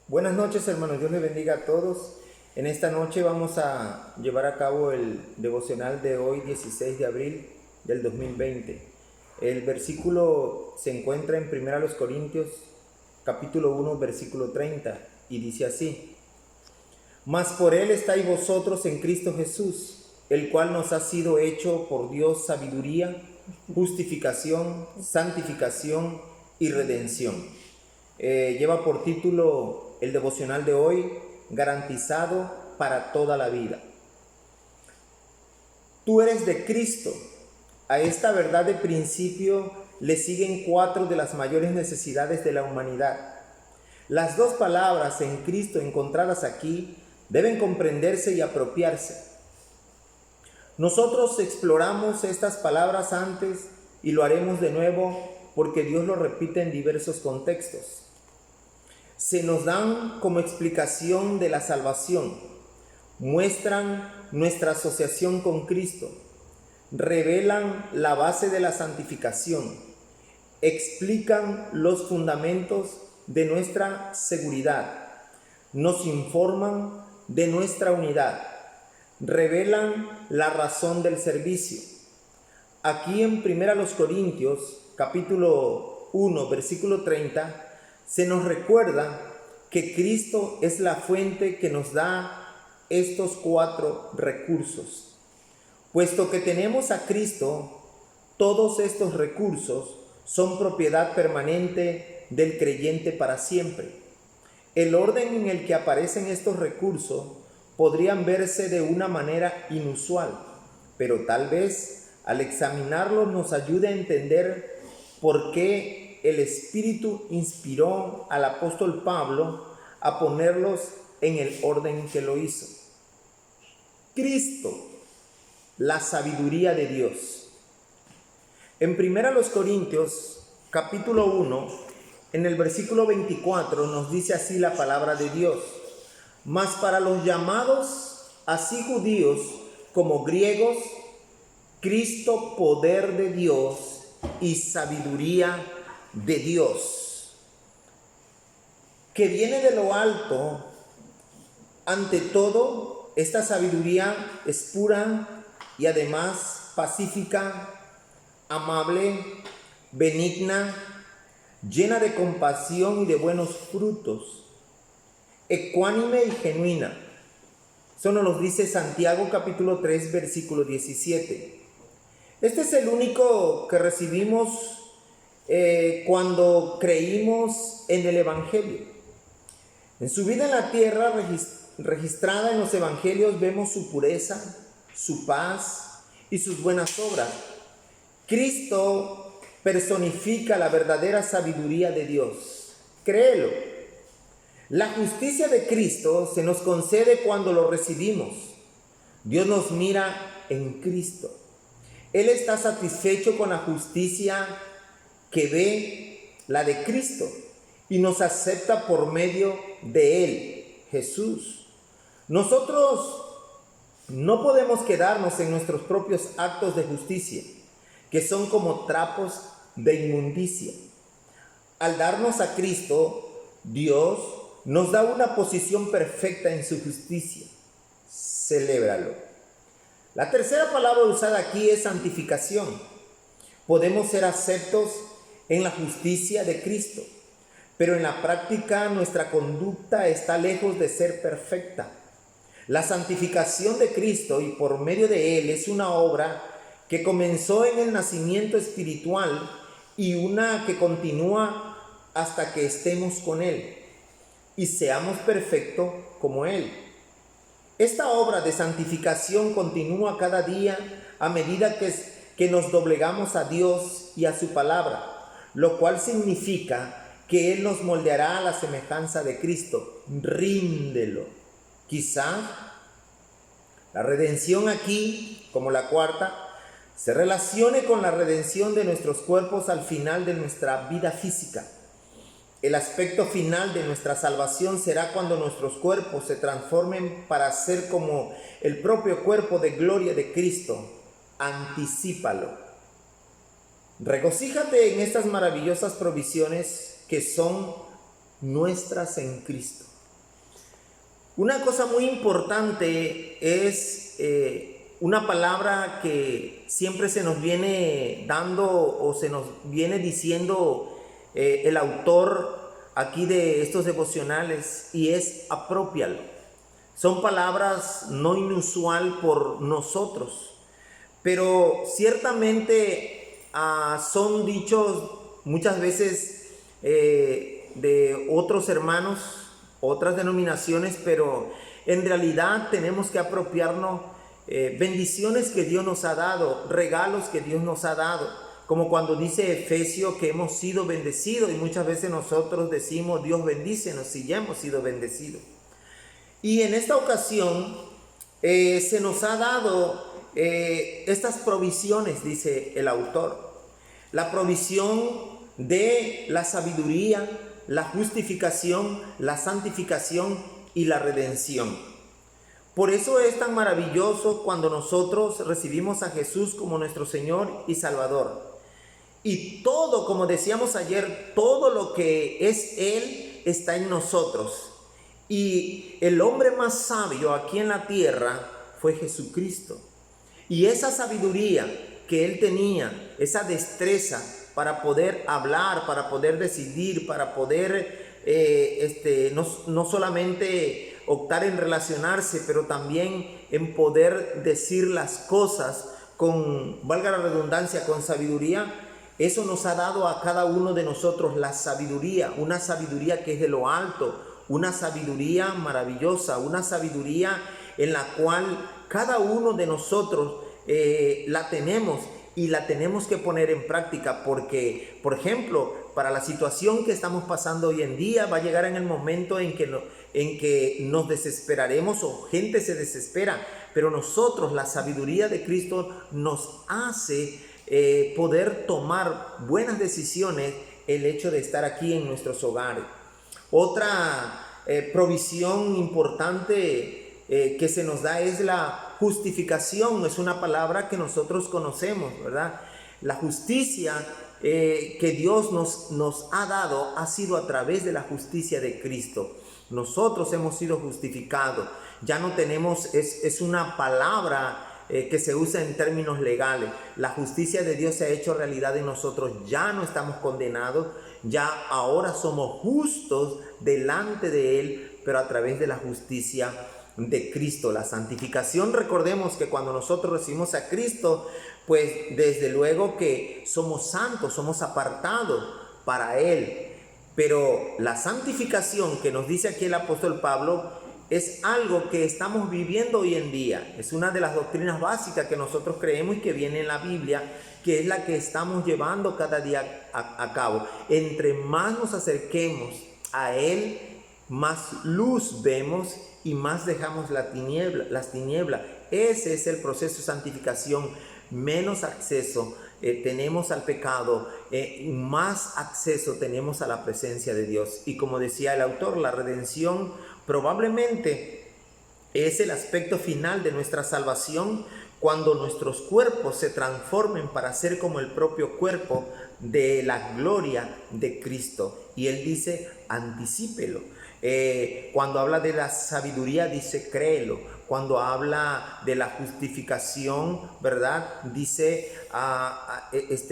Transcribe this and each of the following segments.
Buenas noches, hermanos. Dios les bendiga a todos. En esta noche vamos a llevar a cabo el devocional de hoy, 16 de abril del 2020. El versículo se encuentra en 1 Corintios, capítulo 1, versículo 30, y dice así: Mas por él estáis vosotros en Cristo Jesús, el cual nos ha sido hecho por Dios sabiduría, justificación, santificación y redención. Lleva por título el devocional de hoy: garantizado para toda la vida. Tú eres de Cristo. A esta verdad de principio le siguen 4 de las mayores necesidades de la humanidad. Las 2 palabras en Cristo encontradas aquí deben comprenderse y apropiarse. Nosotros exploramos estas palabras antes y lo haremos de nuevo porque Dios lo repite en diversos contextos. Se nos dan como explicación de la salvación, muestran nuestra asociación con Cristo, revelan la base de la santificación, explican los fundamentos de nuestra seguridad, nos informan de nuestra unidad, revelan la razón del servicio. Aquí en 1 Corintios, capítulo 1, versículo 30, se nos recuerda que Cristo es la fuente que nos da estos 4 recursos. Puesto que tenemos a Cristo, todos estos recursos son propiedad permanente del creyente para siempre. El orden en el que aparecen estos recursos podrían verse de una manera inusual, pero tal vez al examinarlos nos ayude a entender por qué el Espíritu inspiró al apóstol Pablo a ponerlos en el orden que lo hizo. Cristo, la sabiduría de Dios. En 1 Corintios, capítulo 1, en el versículo 24 nos dice así la palabra de Dios: Mas para los llamados, así judíos como griegos, Cristo, poder de Dios y sabiduría de Dios, que viene de lo alto. Ante todo, esta sabiduría es pura y además pacífica, amable, benigna, llena de compasión y de buenos frutos, ecuánime y genuina. Eso nos lo dice Santiago capítulo 3, versículo 17. Este es el único que recibimos cuando creímos en el Evangelio. En su vida en la tierra, registrada en los Evangelios, vemos su pureza, su paz y sus buenas obras. Cristo personifica la verdadera sabiduría de Dios. Créelo. La justicia de Cristo se nos concede cuando lo recibimos. Dios nos mira en Cristo. Él está satisfecho con la justicia que ve, la de Cristo, y nos acepta por medio de Él, Jesús. Nosotros no podemos quedarnos en nuestros propios actos de justicia, que son como trapos de inmundicia. Al darnos a Cristo, Dios nos da una posición perfecta en su justicia. Celébralo. La tercera palabra usada aquí es santificación. Podemos ser aceptos en la justicia de Cristo, pero en la práctica nuestra conducta está lejos de ser perfecta. La santificación de Cristo y por medio de Él es una obra que comenzó en el nacimiento espiritual y una que continúa hasta que estemos con Él y seamos perfectos como Él. Esta obra de santificación continúa cada día a medida que nos doblegamos a Dios y a su palabra, lo cual significa que Él nos moldeará a la semejanza de Cristo. Ríndelo. Quizá la redención aquí, como la cuarta, se relacione con la redención de nuestros cuerpos al final de nuestra vida física. El aspecto final de nuestra salvación será cuando nuestros cuerpos se transformen para ser como el propio cuerpo de gloria de Cristo. Anticípalo. Regocíjate en estas maravillosas provisiones que son nuestras en Cristo. Una cosa muy importante es una palabra que siempre se nos viene dando o se nos viene diciendo el autor aquí de estos devocionales, y es aprópialo. Son palabras no inusual por nosotros, pero ciertamente son dichos muchas veces de otros hermanos, otras denominaciones, pero en realidad tenemos que apropiarnos bendiciones que Dios nos ha dado, regalos que Dios nos ha dado, como cuando dice Efesios que hemos sido bendecidos, y muchas veces nosotros decimos Dios bendícenos si ya hemos sido bendecidos. Y en esta ocasión se nos ha dado estas provisiones, dice el autor, la provisión de la sabiduría, la justificación, la santificación y la redención. Por eso es tan maravilloso cuando nosotros recibimos a Jesús como nuestro Señor y Salvador. Y todo, como decíamos ayer, todo lo que es Él está en nosotros. Y el hombre más sabio aquí en la tierra fue Jesucristo. Y esa sabiduría que Él tenía, esa destreza para poder hablar, para poder decidir, para poder no solamente optar en relacionarse, pero también en poder decir las cosas con, valga la redundancia, con sabiduría. Eso nos ha dado a cada uno de nosotros la sabiduría, una sabiduría que es de lo alto, una sabiduría maravillosa, una sabiduría en la cual cada uno de nosotros la tenemos y la tenemos que poner en práctica, porque, por ejemplo, para la situación que estamos pasando hoy en día, va a llegar en el momento en que nos desesperaremos o gente se desespera, pero nosotros, la sabiduría de Cristo nos hace poder tomar buenas decisiones, el hecho de estar aquí en nuestros hogares. Otra provisión importante que se nos da es la justificación. Es una palabra que nosotros conocemos, ¿verdad? La justicia que Dios nos ha dado ha sido a través de la justicia de Cristo. Nosotros hemos sido justificados. Ya no tenemos, es una palabra que se usa en términos legales. La justicia de Dios se ha hecho realidad en nosotros. Ya no estamos condenados, ya ahora somos justos delante de Él, pero a través de la justicia de Cristo. La santificación, recordemos que cuando nosotros recibimos a Cristo, pues desde luego que somos santos, somos apartados para Él. Pero la santificación que nos dice aquí el apóstol Pablo es algo que estamos viviendo hoy en día. Es una de las doctrinas básicas que nosotros creemos y que viene en la Biblia, que es la que estamos llevando cada día a cabo. Entre más nos acerquemos a Él, más luz vemos y más dejamos las tinieblas. Ese es el proceso de santificación. Menos acceso tenemos al pecado, más acceso tenemos a la presencia de Dios. Y como decía el autor, la redención probablemente es el aspecto final de nuestra salvación, cuando nuestros cuerpos se transformen para ser como el propio cuerpo de la gloria de Cristo. Y él dice, anticípelo. Cuando habla de la sabiduría dice, créelo. Cuando habla de la justificación, ¿verdad? Dice,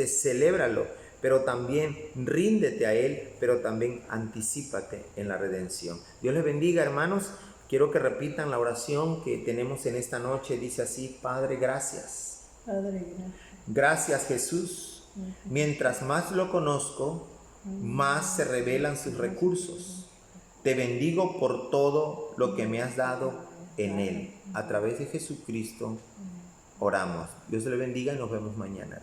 celébralo. Pero también ríndete a Él, pero también anticípate en la redención. Dios les bendiga, hermanos. Quiero que repitan la oración que tenemos en esta noche. Dice así: Padre, gracias. Padre, gracias. Gracias, Jesús. Mientras más lo conozco, más se revelan sus recursos. Te bendigo por todo lo que me has dado en Él. A través de Jesucristo oramos. Dios le bendiga y nos vemos mañana.